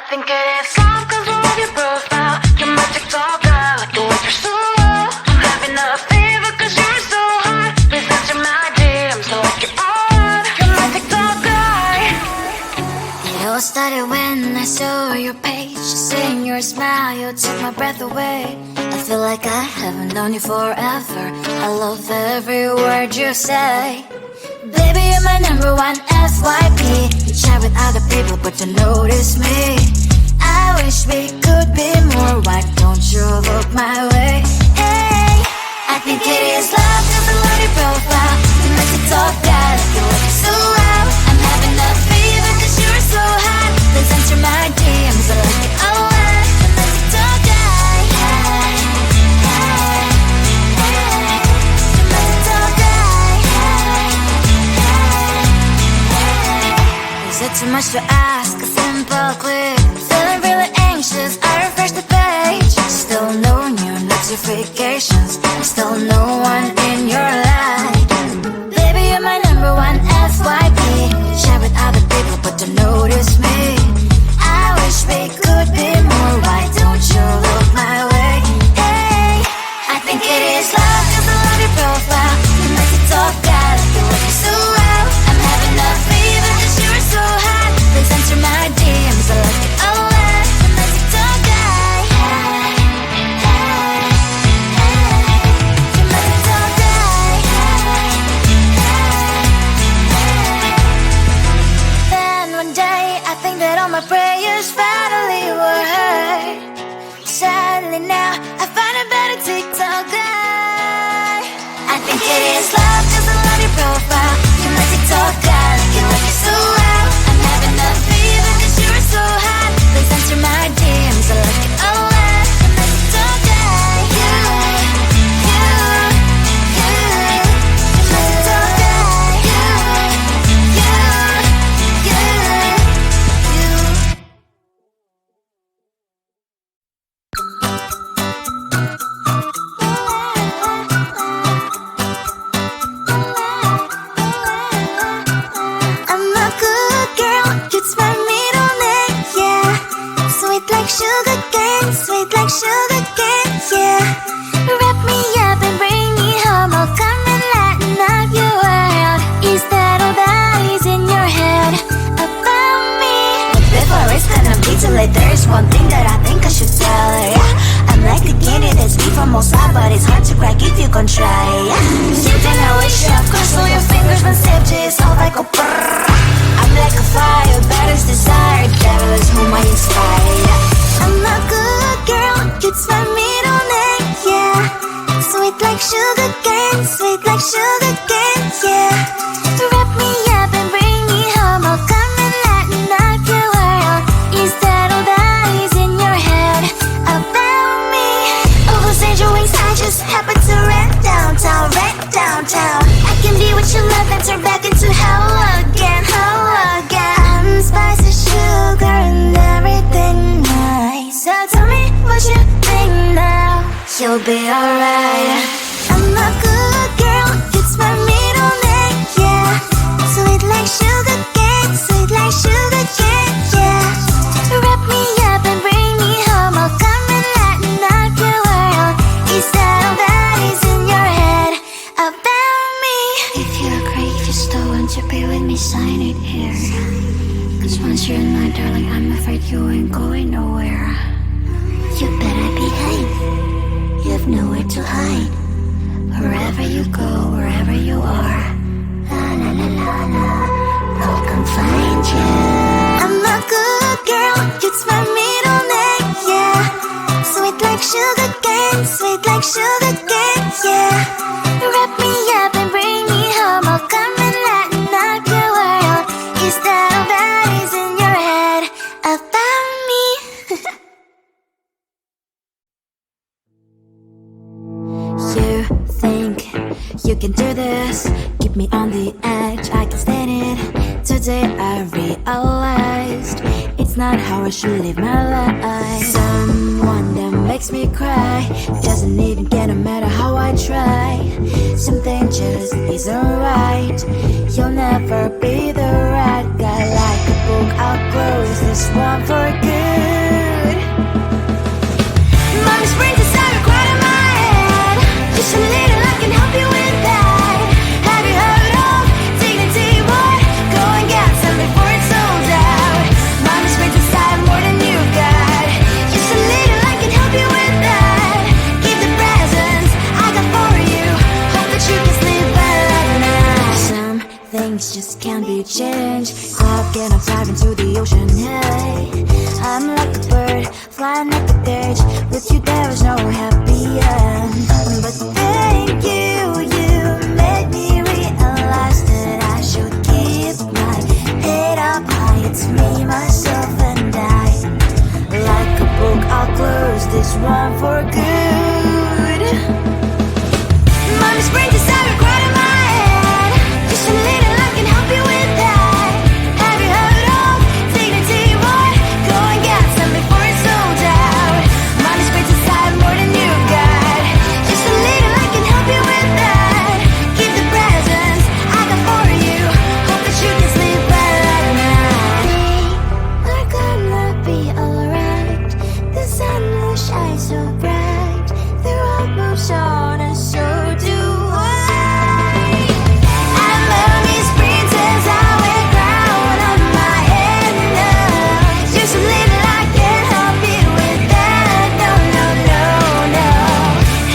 think it is love 'cause I love your profile. You're my TikTok guy, like the way you're so low. I'm having a fever 'cause you're so hot. Please answer my DMs like you're on. You're my TikTok guy. It all started when I saw your page. Seeing your smile, you took my breath away. I feel like I haven't known you forever. I love every word you say. Baby, you're my number one FYP. You chat with other people but you notice me. I wish we could be more. Why don't you look my way? Hey, I think it is love 'cause I love your profile. You make me talk that you look so loud. I'm having a fever 'cause you're so hot. Please answer my DMs, I like it a lot. I'm a TikTok guy. Hey, hey, hey. I'm a TikTok guy. Is it too much to ask? A simple click. Feeling really anxious, I refresh the page. Still no new notifications. Still no one in your life. Baby, you're my number one FYP. Share with other people but don't notice me. I wish we could be more. Why don't you look my way? Hey, I think it is love 'cause I love your profile. You make it talk that you look so well. I'm having a fever 'cause you're so hot. Please answer my DMs, I like it a lot. I'm a TikTok guy. Hey, hey, hey. I'm a TikTok guy. Hey, hey, hey. Then one day I think that all my prayers finally were heard. Sadly now I find a better TikTok guy. I think it is love 'cause I love your profile. You're my TikTok guy, you look so well. I'm having a fever 'cause you're so hot. Please answer my DMs, I like it a lot. I'm a TikTok guy. You, you, you. I'm a TikTok guy. You, you, you, you. I'm a good girl, it's my middle name, yeah. Sweet like sugar cane, sweet like sugar cane, yeah. Wrap me up and bring me home, I'll come and lighten up your world. Is that all that is in your head about me? But before I spend a detail, there's one thing that I think I should tell her, yeah. I'm like the candy that's sweet from outside, but it's hard to crack if you can try, yeah. Something I wish of course all your fingers when safety is all like a brrrr. I'm like a fire, baddest desire, devil is whom I inspire, yeah. I'm a good girl, it's my middle name, yeah. Sweet like sugar cane, sweet like sugar cane, yeah. Wrap me up and bring me home, I'll come and lighten up your world. Is that all that is in your head about me? Oh, those angel wings, I just happen to rent downtown, rent downtown. I can be what you love and turn back into hell again, hell again. I'm spicy sugar and everything nice. So tell me what you think now. You'll be alright. I'm a good girl, it's my middle name, yeah. Sweet like sugar cane, sweet like sugar cane, yeah. Wrap me up and bring me home, I'll come and lighten up your world. Is that all that is in your head about me? If you agree, just don't want to be with me, sign it here. 'Cause once you're in my darling, I'm afraid you ain't going nowhere. You better behave, you have nowhere to hide. Wherever you go, wherever you are, la la la la la, I'll come find you. I'm a good girl, it's my middle name, yeah. Sweet like sugar cane, sweet like sugar cane, yeah. Wrap me up and bring me home, I'll come and lighten up your world. Is that all that is in your head about me? You think you can do this, keep me on the edge, I can stand it. Today I realized it's not how I should live my life. Someone that makes me cry doesn't even get no matter how I try. Something just isn't right. You'll never be the right guy. Like a book I'll close, close this one for good. Mommy's brains inside are quite in my head. Just a little, I can help you with that. Have you heard of dignity, boy? Go and get some before it's sold out. Mommy's brains inside more than you got. Just a little, I can help you with that. Give the presents I got for you. Hope that you can sleep well at night. Some things just can't be changed. Clock and I'm diving to the ocean, hey. I'm like a bird, flying like a cage. With you there is no happy end. But thank you, you made me realize that I should keep my head up high. It's me, myself and I. Like a book, I'll close this one for good. Mommy's brains inside are quite in my head. Just a little, I can help you with that. Have you heard of dignity, boy? Go and get some before it's sold out. Mommy's brains inside more than you got. Just a little, I can help you with that. Give the presents I got for you. Hope that you can sleep well at night. We are gonna be alright. The sun will shine so bright. The road moves on and so do I. And mommy's princess, I wear crown on my head now. Just a little, I can help you with that. No, no, no, no.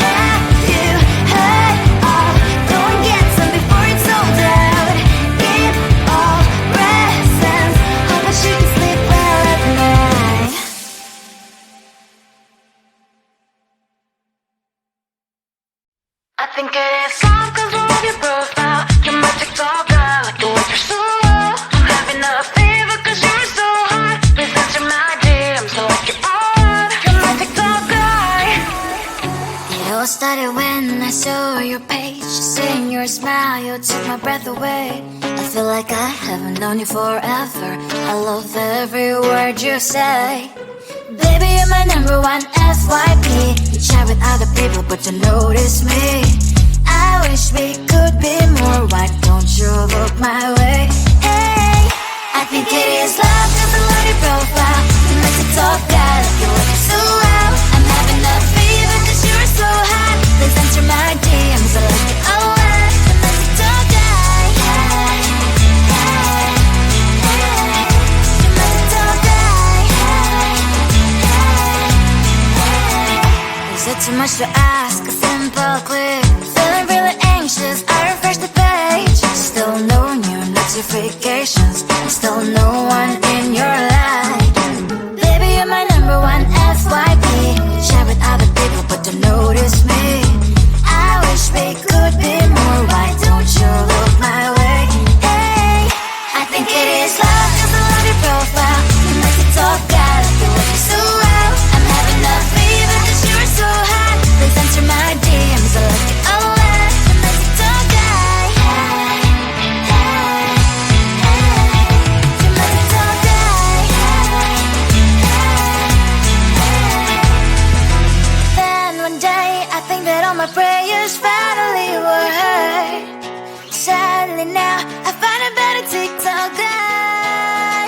Have you heard of? Go and get some before it's sold out. Give all presents. Hope that you can sleep well at night. I think it is soft 'cause of your profile. Your magic's all dry, like the way you're so low. I'm having a fever 'cause you're so hot. Please answer my DMs like you're on. Your magic's all dry. It all started when I saw your page. Seeing your smile, you took my breath away. I feel like I haven't known you forever. I love every word you say. Baby, you're my number one FYP. You chat with other people, but you notice me. I wish we could be more. Why don't you look my way? Hey, I think it is love 'cause I love your profile. You make it talk guy like you look so well. I'm having a fever 'cause you're so hot. Please answer my DMs, I like it a lot. You make it talk guy. Hey, hey, hey. You make it talk guy. Hey, hey, hey. Is it too much to ask? A simple click. Feeling really anxious, I refresh the page. Still no new notifications. Still no one in your life. Baby, you're my number one FYP. Share with other people, but don't notice me. I wish we could be more. Why don't you look my way? Hey, I think it is love 'cause I love your profile. You make it talk guy like you look so well. I'm having a fever 'cause you're so hot. Please answer my DMs, I like it a lot. You make it talk guy. Hey, hey, hey. You make it talk guy. Hey, hey, hey. Then one day I think that all my prayers finally were heard. Sadly now I find a better TikTok guy.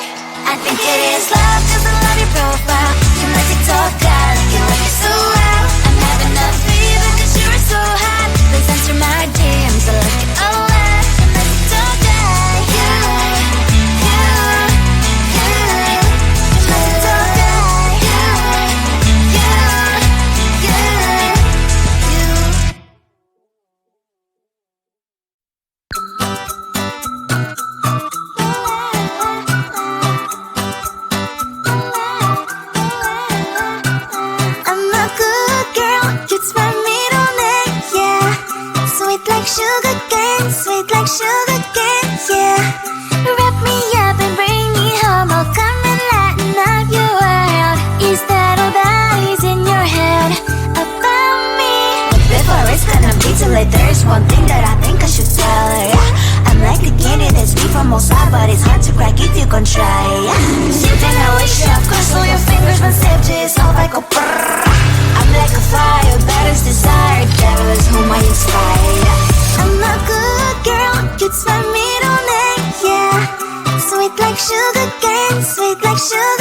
I think it is love 'cause I love your profile. You make it talk guy like you look so well. I'm having a fever 'cause you're so hot. Please answer my DMs, I like it a lot. You make it talk guy. You, you, you. You make it talk guy. You, you, you, you. I'm a good girl, it's my middle name, yeah. Sweet like sugar cane, sweet like sugar cane, yeah. Wrap me up and bring me home, I'll come and lighten up your world. Is that all that is in your head about me? But before it's gonna be too late, there's one thing that I think I should tell her, yeah. I'm like the candy that's sweet from outside, but it's hard to crack if you can try, yeah. Sitting I wish you, of course, all your fingers when safety is all like a brrrr. I'm like a fire, that is desire, devil is whom I inspire. I'm a good girl, it's my middle name, yeah. Sweet like sugar cane, sweet like sugar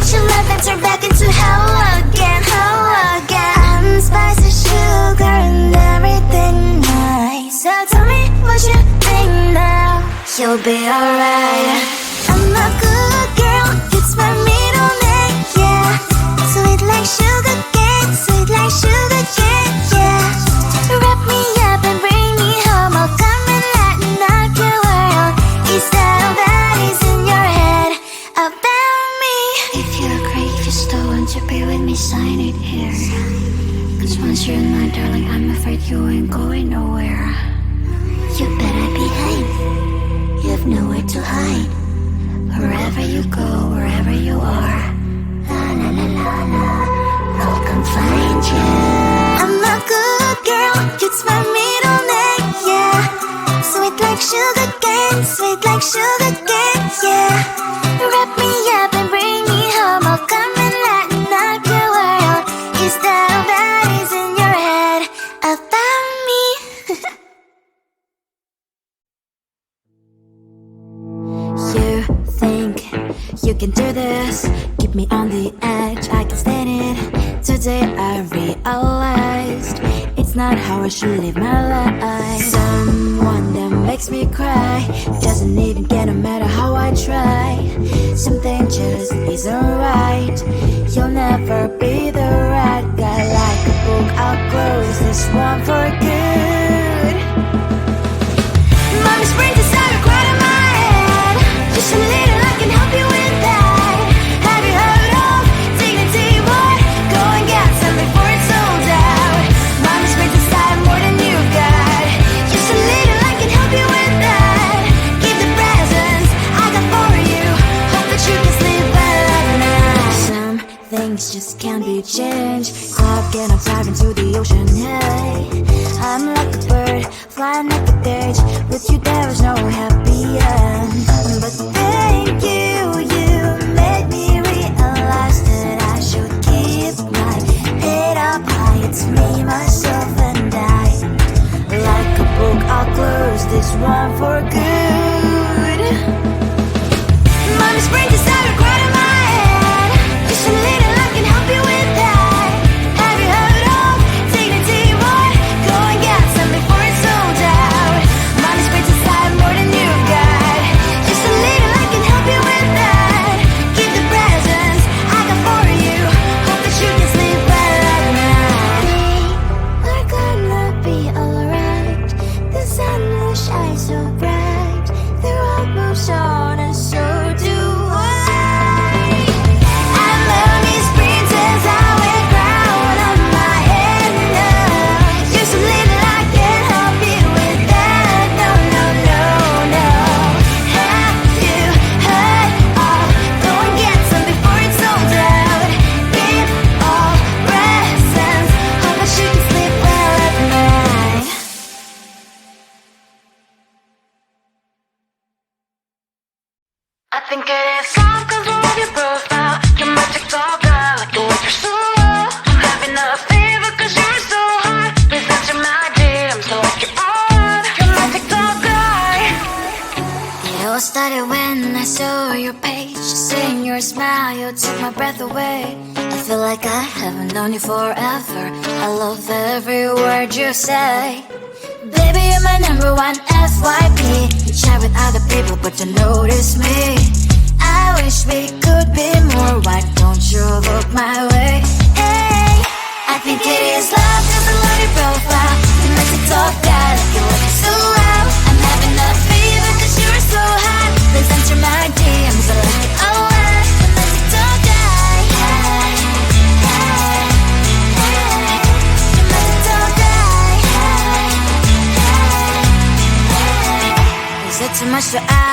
want your love and turn back into hell again, hell again. I'm spicy sugar and everything nice. So tell me what you think now. You'll be alright. I'm a good girl, it's my middle name, yeah. Sweet like sugar cane, sweet like sugar cane, yeah. Wrap me up and bring me home, I'll come and lighten up your world. Is that all that is in your head about me? If you agree, if you still want to be with me, sign it here. Cause once you're in my darling, I'm afraid you ain't going nowhere. You better behave, you have nowhere to hide. Wherever you go, wherever you are, la la la la la, I'll come find you. I'm a good girl, it's my middle name, yeah. Sweet like sugar cane, sweet like sugar cane, yeah. Wrap me up and bring me home, I'll come and lighten up your world. Is that all that is in your head about me? You think you can do this, keep me on the edge, I can stand it. Today I realized it's not how I should live my life. Someone that makes me cry doesn't even get no matter how I try. Something just isn't right. You'll never be the right guy. Like a book, I'll close this one for good. Mommy's brain decided right in my head. Just a little, I can help you with that. Have you heard of dignity, boy? Go and get some before it's sold out. Mommy's brain decided more than you got. Just a little, I can help you with that. Give the presents I got for you. Hope that you can sleep well at night. Some things just can't be changed. Clock and I'm diving to the ocean, hey. I'm like a bird, flying like a cage. With you there is no happy end. But thank you, you made me realize that I should keep my head up high. It's me, myself and I. Like a book, I'll close this one for good. Mommy's brain decided right in my head. Just a little, I can help you with that. Have you heard of dignity, boy? Go and get some before it's sold out. Mommy's brain decided more than you got. Just a little, I can help you with that. Give the presents I got for you. Hope that you can sleep well at night. We're gonna be alright. The sun will shine so bright. The road moves on and so do I. I'm Lonely's princess, I wear crown on my head now. Just a little, I can help you with that. No, no, no, no. Have you heard of? Go and get some before it's sold out. Give all presents. Hope that you can sleep well at night. I think it is time cause of your profile. Your magic's all gone, like the way you're so low. I'm having a fever cause you're so hot. Please answer my DMs like you're on. Your magic's all gone. It all started when I saw your page. Seeing your smile, you took my breath away. I feel like I haven't known you forever. I love every word you say. Baby, you're my number one FYP. You chat with other people but don't notice me. I wish we could be more. Why don't you look my way? Hey, I think it is love cause I love your profile. You make it talk guy like you love me so loud. I'm having a fever cause you're so hot. Please answer my DMs, I like it a lot. You make it talk guy. Hey, hey, hey. You make it talk guy. Hey, hey, hey. Is it too much to ask?